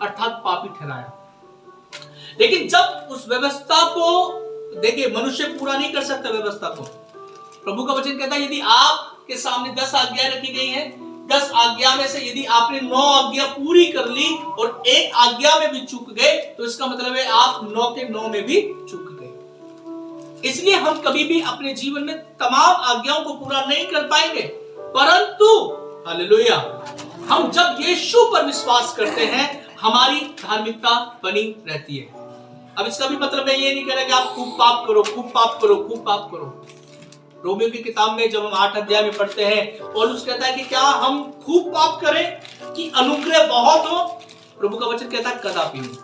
Speaker 2: अर्थात पापी ठहराया। लेकिन जब उस व्यवस्था को देखिए, मनुष्य पूरा नहीं कर सकता व्यवस्था को। प्रभु का वचन कहता है, यदि आप के सामने 10 आज्ञाएं रखी गई हैं। 10 आज्ञा में से यदि आपने 9 आज्ञा पूरी कर ली और एक आज्ञा में भी चूक गए तो इसका मतलब है आप 9 के 9 में भी चूक गए। इसलिए हम कभी भी अपने जीवन में तमाम आज्ञाओं को पूरा नहीं कर पाएंगे, परंतु हालेलुया हम जब यीशु पर विश्वास करते हैं हमारी धार्मिकता बनी रहती है। अब इसका भी मतलब मैं ये नहीं कह रहा कि आप खूब पाप करो, खूब पाप करो, खूब पाप करो। रोमियो की किताब में जब हम 8 अध्याय में पढ़ते हैं पौलुस कहता है कि क्या हम खूब पाप करें कि अनुग्रह बहुत हो? प्रभु का वचन कहता है कदापि नहीं।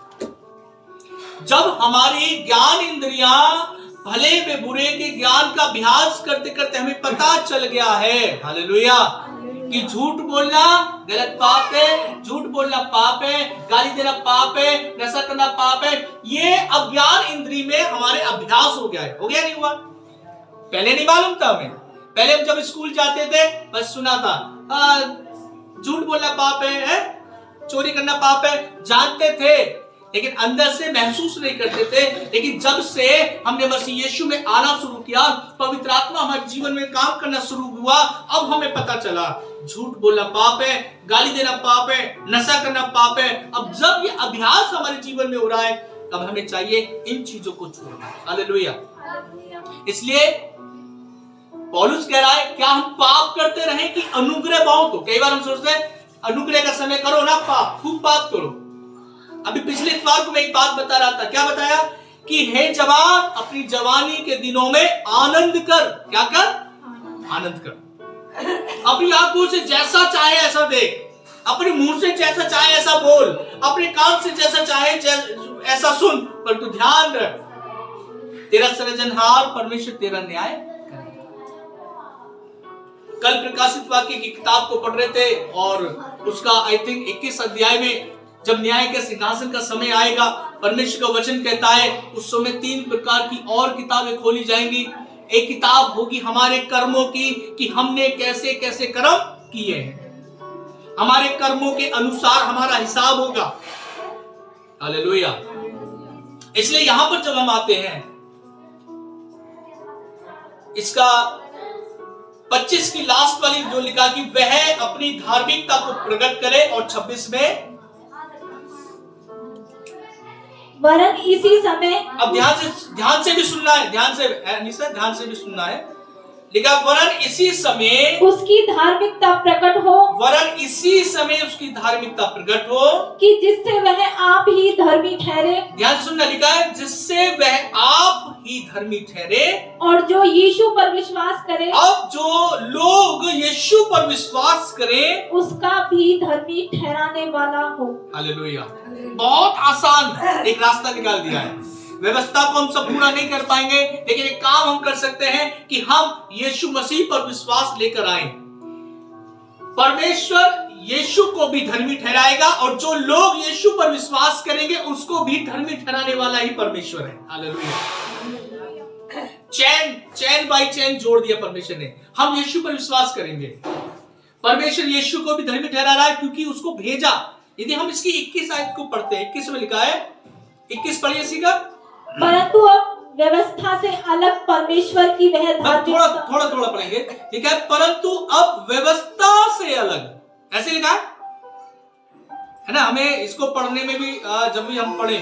Speaker 2: जब हमारी ज्ञान इंद्रियां भले में बुरे के ज्ञान का अभ्यास करते करते हमें पता चल गया है हालेलुया कि झूठ बोलना गलत पाप है, झूठ बोलना पाप है, गाली देना पाप है, नशा करना पाप है, ये अज्ञान इंद्री में हमारे अभ्यास हो गया है। हो गया नहीं हुआ? पहले नहीं मालूम था हमें। पहले हम जब स्कूल जाते थे बस सुना था झूठ बोलना पाप है, चोरी करना पाप है, जानते थे लेकिन अंदर से महसूस नहीं करते थे। लेकिन जब से हमने मसीह यीशु में आना शुरू किया, पवित्र आत्मा हमारे जीवन में काम करना शुरू हुआ, अब हमें पता चला झूठ बोलना पाप है, गाली देना पाप है, नशा करना पाप है। अब जब ये अभ्यास हमारे जीवन में हो रहा है तब हमें चाहिए इन चीजों को छोड़ना। हालेलुया। इसलिए पौलुस कह रहा है क्या हम पाप करते रहें कि अनुग्रह बहुत हो? कई बार हम सोचते हैं अनुग्रह का समय करो ना, पाप खूब पाप करो। अभी पिछले इतवार को मैं एक बात बता रहा था, क्या बताया कि हे जवान अपनी जवानी के दिनों में आनंद कर। क्या कर? आनंद कर। अपनी आंखों से जैसा चाहे ऐसा देख, अपने मुंह से जैसा चाहे ऐसा बोल, अपने कान से जैसा चाहे ऐसा सुन, पर तू ध्यान रख तेरा सृजनहार परमेश्वर तेरा न्याय करेगा। कल प्रकाशित वाक्य की किताब को पढ़ रहे थे और उसका आई थिंक 21 अध्याय में जब न्याय के सिंहासन का समय आएगा, परमेश्वर का वचन कहता है उस समय 3 प्रकार की और किताबें खोली जाएंगी। एक किताब होगी हमारे कर्मों की कि हमने कैसे कैसे कर्म किए हैं, हमारे कर्मों के अनुसार हमारा हिसाब होगा। हालेलुया। इसलिए यहां पर जब हम आते हैं इसका 25 की लास्ट वाली जो लिखा कि वह अपनी धार्मिकता को प्रकट करे, और 26 में
Speaker 1: वरन इसी समय,
Speaker 2: अब ध्यान से भी सुनना है, ध्यान से भी सुनना है। लिखा वरन इसी समय
Speaker 1: उसकी धार्मिकता प्रकट हो,
Speaker 2: वरन इसी समय उसकी धार्मिकता प्रकट हो
Speaker 1: कि जिससे वह आप ही धर्मी ठहरे।
Speaker 2: ध्यान से सुनना, लिखा है जिससे वह आप ही धर्मी ठहरे,
Speaker 1: और जो यीशु पर विश्वास करे,
Speaker 2: अब जो लोग यीशु पर विश्वास करें
Speaker 1: उसका भी धर्मी ठहराने वाला हो।
Speaker 2: हालेलुया। बहुत आसान एक रास्ता निकाल दिया है। व्यवस्था को हम सब पूरा नहीं कर पाएंगे, लेकिन एक काम हम कर सकते हैं कि हम यीशु मसीह पर विश्वास लेकर आए। परमेश्वर यीशु को भी धर्मी ठहराएगा, और जो लोग यीशु पर विश्वास करेंगे उसको भी धर्मी ठहराने वाला ही परमेश्वर है। हालेलुया। चैन बाय चैन जोड़ दिया परमेश्वर ने। हम यीशु पर विश्वास करेंगे, परमेश्वर यीशु को भी धर्मी ठहरा रहा है क्योंकि उसको भेजा। यदि हम इसकी 21 आयत को पढ़ते हैं, 21 में लिखा है, 21 पढ़िए सीखा।
Speaker 1: परंतु अब व्यवस्था से अलग परमेश्वर की वह धार्मिकता,
Speaker 2: थोड़ा पढ़ेंगे। ठीक है, परंतु अब व्यवस्था से अलग, ऐसे लिखा है ना। हमें इसको पढ़ने में भी जब भी हम पढ़े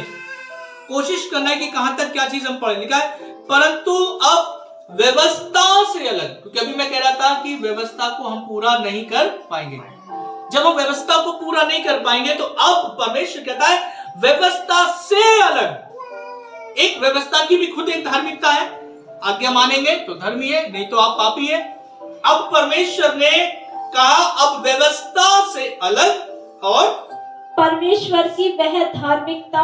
Speaker 2: कोशिश करना है कि कहां तक क्या चीज हम पढ़े। लिखा है परंतु अब व्यवस्था से अलग, क्योंकि अभी मैं कह रहा था कि व्यवस्था को हम पूरा नहीं कर पाएंगे। जब हम व्यवस्था को पूरा नहीं कर पाएंगे तो अब परमेश्वर कहता है व्यवस्था से अलग। एक व्यवस्था की भी खुद एक धार्मिकता है, आज्ञा मानेंगे तो धर्मी है, नहीं तो आप पापी है। अब परमेश्वर ने कहा अब व्यवस्था से अलग और
Speaker 1: परमेश्वर की वह धार्मिकता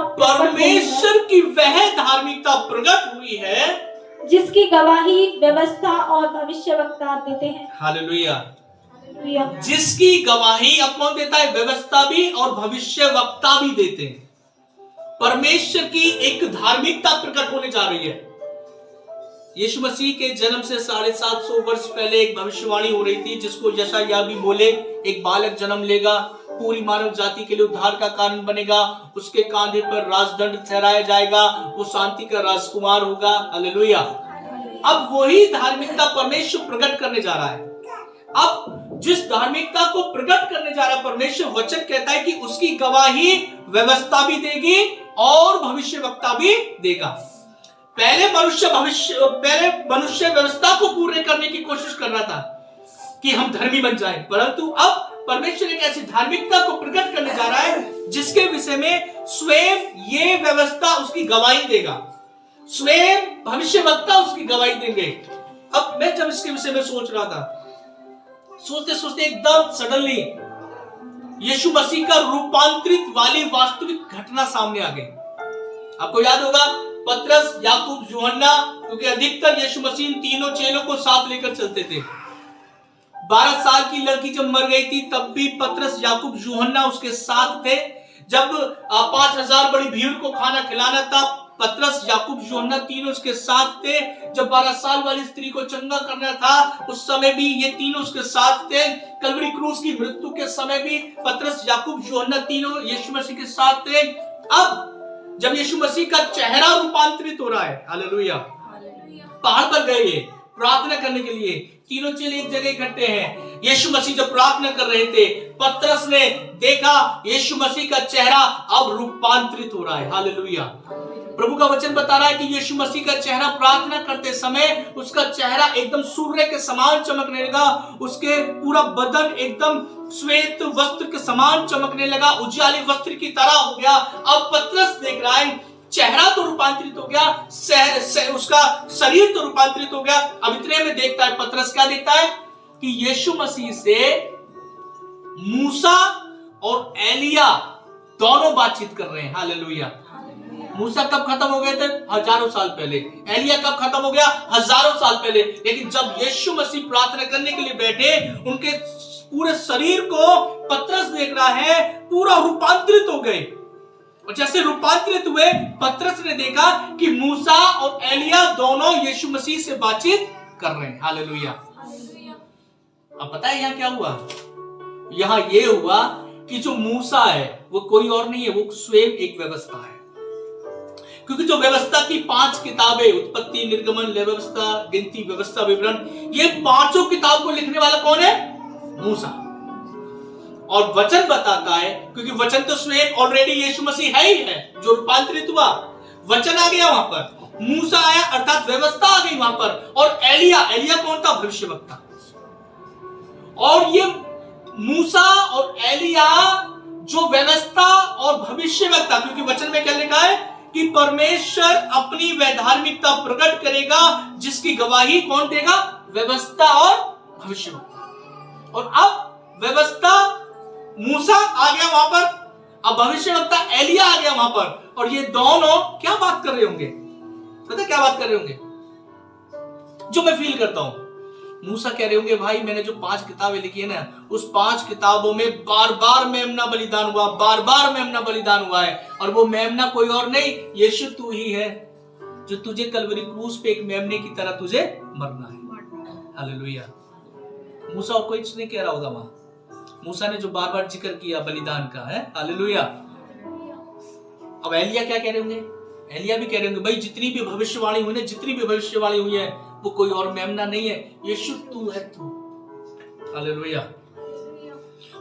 Speaker 2: प्रकट हुई है
Speaker 1: जिसकी गवाही व्यवस्था और भविष्यवक्ता देते हैं।
Speaker 2: हालेलुया। जिसकी गवाही अब कौन देता है? व्यवस्था भी और भविष्यवक्ता भी देते हैं। परमेश्वर की एक धार्मिकता प्रकट होने जा रही है। यीशु मसीह के जन्म से 750 वर्ष पहले एक भविष्यवाणी हो रही थी जिसको यशायाह भी बोले, एक बालक जन्म लेगा, पूरी मानव जाति के लिए उद्धार का कारण बनेगा, उसके कांधे पर राजदंड ठहराया जाएगा, वो शांति का राजकुमार होगा। हालेलुया। अब वही धार्मिकता परमेश्वर प्रकट करने जा रहा है। अब जिस धार्मिकता को प्रकट करने जा रहा परमेश्वर, वचन कहता है कि उसकी गवाही व्यवस्था भी देगी और भविष्यवक्ता भी देगा। पहले मनुष्य व्यवस्था को पूरे करने की कोशिश कर रहा था कि हम धर्मी बन जाएं, परंतु अब परमेश्वर एक ऐसी धार्मिकता को प्रकट करने जा रहा है जिसके विषय में स्वयं ये व्यवस्था उसकी गवाही देगा, स्वयं भविष्यवक्ता उसकी गवाही देंगे। अब मैं जब इसके विषय में सोच रहा था, सोचते सोचते एकदम सडनली यीशु मसीह का रूपांतरित वाली वास्तविक घटना सामने आ गई। आपको याद होगा पतरस, याकूब, यूहन्ना, क्योंकि अधिकतर यीशु मसीह इन तीनों चेलों को साथ लेकर चलते थे। 12 साल की लड़की जब मर गई थी तब भी पतरस, याकूब, यूहन्ना उसके साथ थे। जब 5000 बड़ी भीड़ को खाना खिलाना था, पतरस, याकूब, यूहन्ना तीनों उसके साथ थे। जब 12 साल वाली स्त्री को चंगा करना था उस समय भी ये तीनों उसके साथ थे। कलवरी क्रूस की मृत्यु के समय भी पतरस, याकूब, यूहन्ना तीनों यीशु मसीह के साथ थे। अब जब यीशु मसीह का चेहरा रूपांतरित हो रहा है, हालेलुया, पहाड़ पर गए प्रार्थना करने के लिए, तीनों चेले एक जगह इकट्ठे हैं। यीशु मसीह जब प्रार्थना कर रहे थे, पतरस ने देखा यीशु मसीह का चेहरा अब रूपांतरित हो रहा है, हालेलुया। प्रभु का वचन बता रहा है कि यीशु मसीह का चेहरा प्रार्थना करते समय उसका चेहरा एकदम सूर्य के समान चमकने लगा, उसके पूरा बदन एकदम श्वेत वस्त्र के समान चमकने लगा, उजियाले वस्त्र की तरह हो गया। अब पतरस देख रहा है चेहरा तो रूपांतरित हो गया, उसका शरीर तो रूपांतरित हो गया। अब इतने में देखता है पतरस, क्या देखता है कि यीशु मसीह से मूसा और एलिया दोनों बातचीत कर रहे हैं, हालेलुया। मूसा कब खत्म हो गए थे? हजारों साल पहले। एलिया कब खत्म हो गया? हजारों साल पहले। लेकिन जब यीशु मसीह प्रार्थना करने के लिए बैठे, उनके पूरे शरीर को पतरस देख रहा है पूरा रूपांतरित हो गए। और जैसे रूपांतरित हुए, पतरस ने देखा कि मूसा और एलिया दोनों यीशु मसीह से बातचीत कर रहे हैं, हालेलुया। अब पता है यहां क्या हुआ? यहां यह हुआ कि जो मूसा है वो कोई और नहीं है, वो स्वयं एक व्यवस्था है। क्योंकि जो व्यवस्था की 5 किताबें, उत्पत्ति, निर्गमन, व्यवस्था, गिनती, व्यवस्था, विवरण, ये 5 किताब को लिखने वाला कौन है? मूसा। और वचन बताता है, क्योंकि वचन तो स्वयं ऑलरेडी यीशु मसीह है ही है, जो रूपांतरित हुआ, वचन आ गया वहां पर, मूसा आया अर्थात व्यवस्था आ गई वहां पर। और एलिया कौन था? भविष्यवक्ता। और ये मूसा और एलिया जो व्यवस्था और भविष्यवक्ता, क्योंकि वचन में क्या लिखा है कि परमेश्वर अपनी वैधार्मिकता प्रकट करेगा, जिसकी गवाही कौन देगा? व्यवस्था और भविष्यवक्ता। और अब व्यवस्था मूसा आ गया वहां पर, अब भविष्यवक्ता एलिया आ गया वहां पर, और ये दोनों क्या बात कर रहे होंगे? पता क्या बात कर रहे होंगे? जो मैं फील करता हूं, मूसा कह रहे होंगे, भाई मैंने जो 5 किताबें लिखी है ना, उस 5 किताबों में बार बार मेमना बलिदान हुआ, बार बार मेमना बलिदान हुआ है, और वो मेमना कोई और नहीं, यीशु तू ही है, जो तुझे कलवरी क्रूस पे एक मेमने की तरह तुझे मरना है, हालेलुया। मूसा और कोई नहीं कह रहा होगा वहां, मूसा ने जो बार बार जिक्र किया बलिदान का है, हालेलुया। अब एलिया क्या कह रहे होंगे? एलिया भी कह रहे होंगे, भाई जितनी भी भविष्यवाणी हुई ना, जितनी भी भविष्यवाणी हुई है वो कोई और मेमना नहीं है, यीशु तू है, तू, हालेलुया।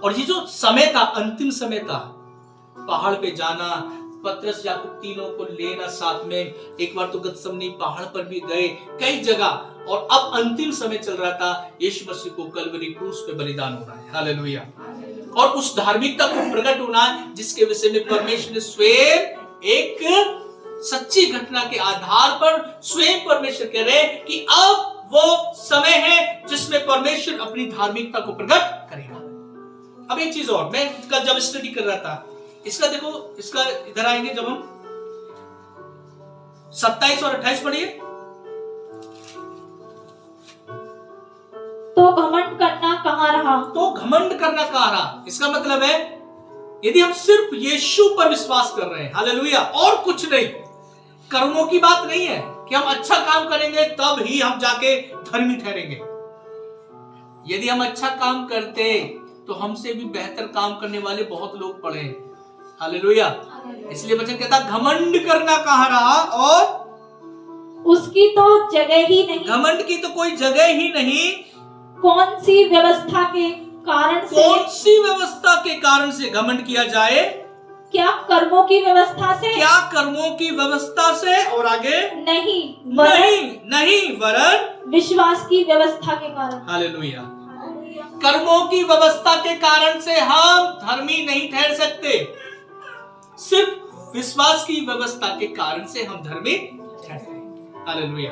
Speaker 2: और ये जो समय था, अंतिम समय था, पहाड़ पे जाना, पतरस याकूब तीनों को लेना साथ में, एक बार तो गतसमनी पहाड़ पर भी गए, कई जगह, और अब अंतिम समय चल रहा था, यीशु मसीह को कलवरी क्रूस पे बलिदान हो रहा है, हालेलुया। और उस धार्मिकता को प्रकट होना है जिसके विषय में परमेश्वर ने स्वयं एक सच्ची घटना के आधार पर स्वयं परमेश्वर कह रहे हैं कि अब वो समय है जिसमें परमेश्वर अपनी धार्मिकता को प्रकट करेगा। अब एक चीज और, मैं कल जब स्टडी कर रहा था, इसका देखो, इसका इधर आएंगे जब हम 27 और 28 पढ़िए।
Speaker 1: तो घमंड करना कहाँ रहा?
Speaker 2: तो घमंड करना कहाँ रहा? इसका मतलब है यदि हम सिर्फ यीशु पर विश्वास कर रहे हैं, हालेलुया, और कुछ नहीं, कर्मों की बात नहीं है कि हम अच्छा काम करेंगे तब ही हम जाके धर्मी ठहरेंगे। यदि हम अच्छा काम करते तो हमसे भी बेहतर काम करने वाले बहुत लोग पड़े हैं, हालेलुया। इसलिए वचन कहता घमंड करना कहाँ रहा, और
Speaker 1: उसकी तो जगह ही नहीं,
Speaker 2: घमंड की तो कोई जगह ही नहीं,
Speaker 1: कौन सी व्यवस्था के कारण से,
Speaker 2: कौन सी व्यवस्था के कारण से घमंड किया जाए?
Speaker 1: क्या कर्मों की व्यवस्था से?
Speaker 2: क्या कर्मों की व्यवस्था से? और आगे
Speaker 1: नहीं
Speaker 2: नहीं वरन
Speaker 1: विश्वास की व्यवस्था के कारण।
Speaker 2: हालेलुया। कर्मों की व्यवस्था के कारण से हम धर्मी नहीं ठहर सकते, सिर्फ विश्वास की व्यवस्था के कारण से हम धर्मी ठहरते हैं। हालेलुया।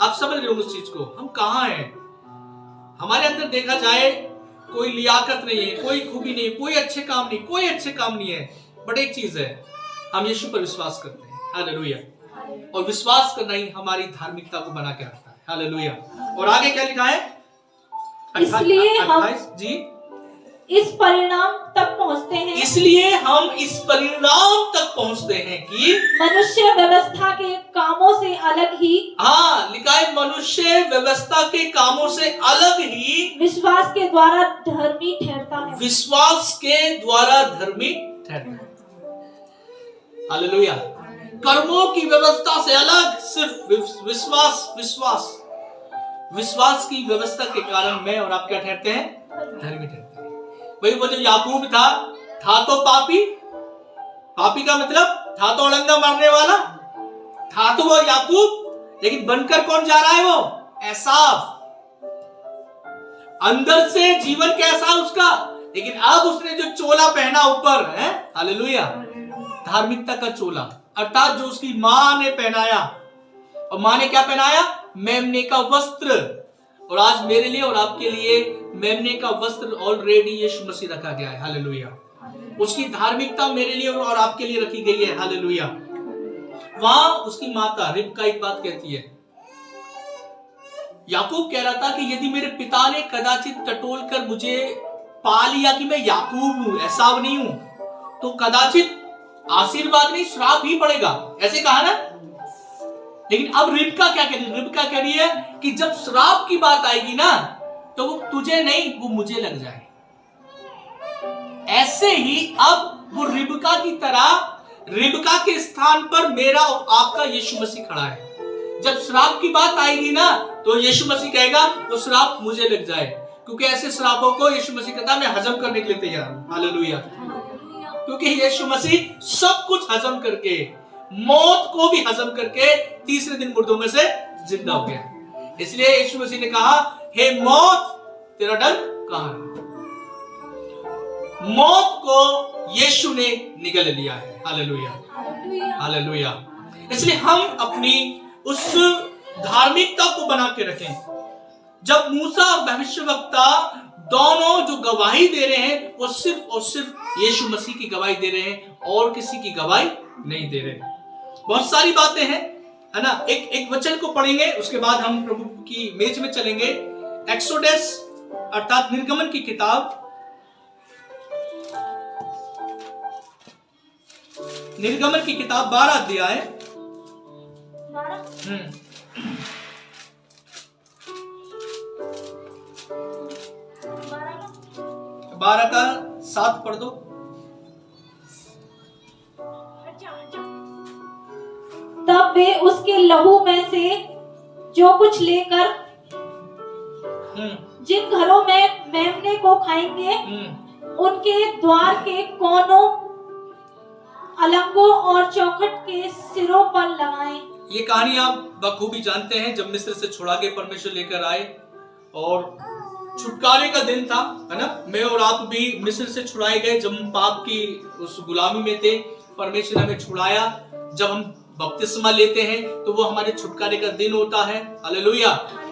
Speaker 2: आप समझ रहे हो उस चीज को? हम कहां हैं? हमारे अंदर देखा जाए कोई लियाकत नहीं है, कोई खूबी नहीं है, कोई अच्छे काम नहीं है, बट एक चीज है, हम यीशु पर विश्वास करते हैं। हालेलुया। और विश्वास करना ही हमारी धार्मिकता को बना के रखता है। हालेलुया। और आगे क्या लिखा है?
Speaker 1: इसलिए हम
Speaker 2: जी
Speaker 1: इस परिणाम तक पहुंचते हैं,
Speaker 2: इसलिए हम इस परिणाम तक पहुंचते हैं कि
Speaker 1: मनुष्य व्यवस्था के कामों से अलग ही,
Speaker 2: हाँ लिखा है, मनुष्य व्यवस्था के कामों से अलग ही
Speaker 1: विश्वास के द्वारा धर्मी ठहरता है।
Speaker 2: विश्वास के द्वारा धर्मी ठहरता है। हालेलुया। कर्मों की व्यवस्था से अलग सिर्फ विश्वास की व्यवस्था के कारण मैं और आप क्या ठहरते हैं? धर्मी ठहरते हैं। भाई वो जो याकूब था तो पापी का मतलब था तो अड़ंगा मारने वाला, था तो वो याकूब, लेकिन बनकर कौन जा रहा है? वो एसाव। अंदर से जीवन कैसा उसका, लेकिन अब उसने जो चोला पहना ऊपर है, हालेलुया, धार्मिकता का चोला, अर्थात जो उसकी मां ने पहनाया। और मां ने क्या पहनाया? मेमने का वस्त्र। और आज मेरे लिए और आपके लिए मेमने का वस्त्र ऑलरेडी यीशु मसीह रखा गया है। हालेलुया। उसकी धार्मिकता मेरे लिए और आपके लिए रखी गई है। हालेलुया। वहां उसकी माता रिबका एक बात कहती है, याकूब कह रहा था कि यदि मेरे पिता ने कदाचित टटोल कर मुझे पा लिया कि मैं याकूब हूं, एसाव नहीं हूं, तो कदाचित आशीर्वाद नहीं श्राप ही पड़ेगा, ऐसे कहा ना। लेकिन अब रिबका क्या कह रही है? रिबका कह रही है कि जब श्राप की बात आएगी ना, तो वो तुझे नहीं, वो मुझे लग जाए। ऐसे ही अब वो रिबका की तरह, रिबका के स्थान पर मेरा और आपका यीशु मसीह खड़ा है। जब श्राप की बात आएगी ना, तो यीशु मसीह कहेगा वो श्राप मुझे लग जाए, क्योंकि ऐसे श्रापों को यीशु मसीह कहता है मैं हजम करने के लिए तैयार हूं। हालेलुया। क्योंकि यीशु मसीह सब कुछ हजम करके, मौत को भी हजम करके तीसरे दिन मुर्दों में से जिंदा हो गया। इसलिए यीशु मसीह ने कहा, हे मौत तेरा डंक कहां है? मौत को यीशु ने निगल लिया है। Hallelujah, hallelujah. इसलिए हम अपनी उस धार्मिकता को बना के रखें। जब मूसा और भविष्यवक्ता दोनों जो गवाही दे रहे हैं, वो सिर्फ और सिर्फ यीशु मसीह की गवाही दे रहे हैं, और किसी की गवाही नहीं दे रहे। बहुत सारी बातें हैं, है ना। एक वचन को पढ़ेंगे, उसके बाद हम प्रभु की मेज में चलेंगे। एक्सोडस अर्थात निर्गमन की किताब, निर्गमन की किताब 12 अध्याय 12 का 7 पढ़ दो।
Speaker 1: तब वे उसके लहू में से जो कुछ लेकर जिन घरों में मेमने को खाएंगे, उनके द्वार के कोनों, अलंगों और चौखट के सिरों पर लगाएं। ये
Speaker 2: कहानी आप बखूबी जानते हैं। जब मिस्र से छुड़ा के परमेश्वर लेकर आए और छुटकारे का दिन था, है ना। मैं और आप भी मिस्र से छुड़ाए गए जब हम पाप की उस गुलामी में थे। परमेश्वर हमें छुड़ाया। जब हम बपतिस्मा लेते हैं तो वो हमारे छुटकारे का दिन होता है। हालेलुया।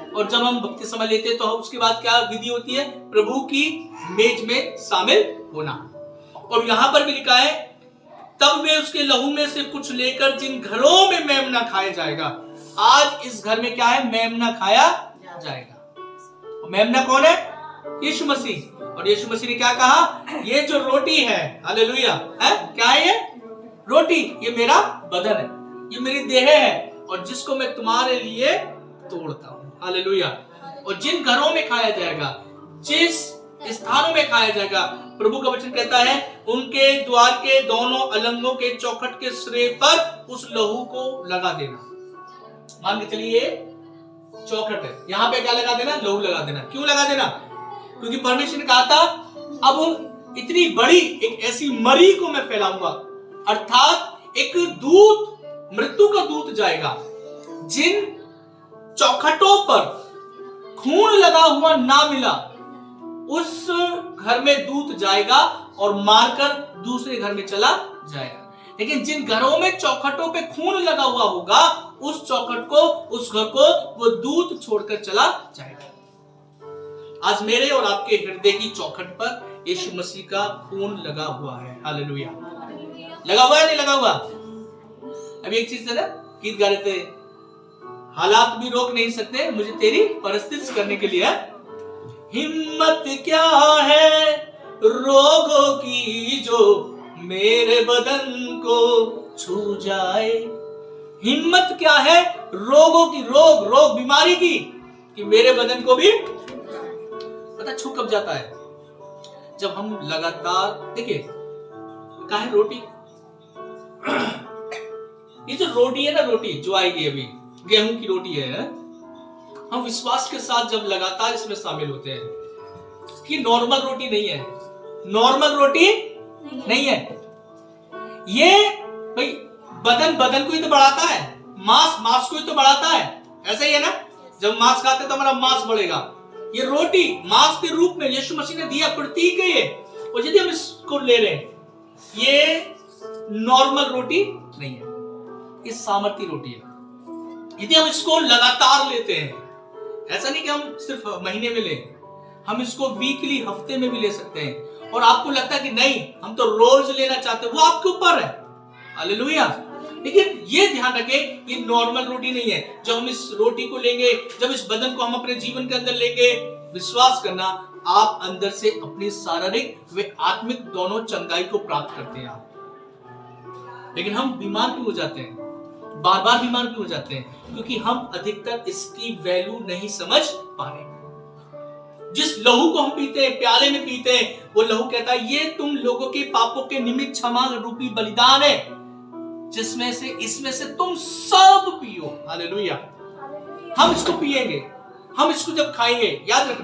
Speaker 2: और जब हम बपतिस्मा लेते हैं तो उसके बाद क्या विधि होती है? प्रभु की मेज में शामिल होना। और यहाँ पर भी लिखा है, तब वे उसके लहू में से कुछ लेकर जिन घरों में मेमना खाया जाएगा। आज इस घर में क्या है? मेमना खाया जाएगा। मेमना कौन है? यीशु मसीह। और यीशु मसीह ने क्या कहा? ये जो रोटी है, हालेलुया, है क्या है? ये रोटी, ये मेरा बदन है, ये मेरी देह है, और जिसको मैं तुम्हारे लिए तोड़ता हूं। हालेलुया। और जिन घरों में खाया जाएगा, जिस स्थानों में खाया जाएगा, प्रभु का वचन कहता है, उनके द्वार के दोनों अलंगों के चौखट के सिरे पर उस लहू को लगा देना। मान के चलिए चौखट है, यहाँ पे क्या लगा देना? लहू लगा देना। क्यों लगा देना? क्योंकि परमेश्वर ने कहा था अब इतनी बड़ी एक ऐसी मरी को मैं फैलाऊंगा, अर्थात एक दूत, मृत्यु का दूत जाएगा, जिन चौखटों पर खून लगा हुआ ना मिला उस घर में दूत जाएगा और मारकर दूसरे घर में चला जाएगा। लेकिन जिन घरों में चौखटों पे खून लगा हुआ होगा उस चौखट को, उस घर को वो दूत छोड़कर चला जाएगा। आज मेरे और आपके हृदय की चौखट पर यीशु मसीह का खून लगा हुआ है। हालेलुया। लगा हुआ है, नहीं लगा हुआ? अभी एक चीज है ना, गीत गा रहे थे, हालात भी रोक नहीं सकते मुझे तेरी परिस्थिति करने के लिए। हिम्मत क्या है रोगों की जो मेरे बदन को छू जाए। हिम्मत क्या है रोगों की, रोग बीमारी की, कि मेरे बदन को भी पता छू कब जाता है? जब हम लगातार, देखिए क्या है रोटी, ये जो रोटी है ना, रोटी जो आएगी अभी गेहूं की रोटी है, हम विश्वास के साथ जब लगातार इसमें शामिल होते हैं कि नॉर्मल रोटी नहीं है, नॉर्मल रोटी नहीं है। ये भाई बदन को ही तो बढ़ाता है, मांस को ही तो बढ़ाता है। ऐसा ही है ना, जब मांस खाते हैं तो हमारा मांस बढ़ेगा। ये रोटी मांस के रूप में यीशु मसीह ने दिया, प्रतीक है ये। और यदि हम इसको ले रहे हैं, ये नॉर्मल रोटी नहीं है, ये सामर्थी रोटी है। यदि हम इसको लगातार लेते हैं, ऐसा नहीं कि हम सिर्फ महीने में लें, हम इसको वीकली, हफ्ते में भी ले सकते हैं। और आपको लगता है कि नहीं हम तो रोज लेना चाहते हैं, वो आपके ऊपर है। हालेलुया। लेकिन ये ध्यान रखें, ये नॉर्मल रोटी नहीं है। जब हम इस रोटी को लेंगे, जब इस बदन को हम अपने जीवन के अंदर लेंगे, विश्वास करना आप अंदर से अपनी शारीरिक व आत्मिक दोनों चंगाई को प्राप्त करते हैं आप। लेकिन हम बीमार क्यों हो जाते हैं, बार बार बीमार क्यों हो जाते हैं? क्योंकि हम अधिकतर इसकी वैल्यू नहीं समझ पा रहे। जिस लहू को हम पीते हैं, प्याले में पीते हैं, वो लहू कहता है ये तुम लोगों के पापों के निमित्त क्षमा रूपी बलिदान है, जिसमें से, इसमें से तुम सब पियो। हालेलुया। हम इसको पिएंगे, हम इसको जब खाएंगे, याद रखना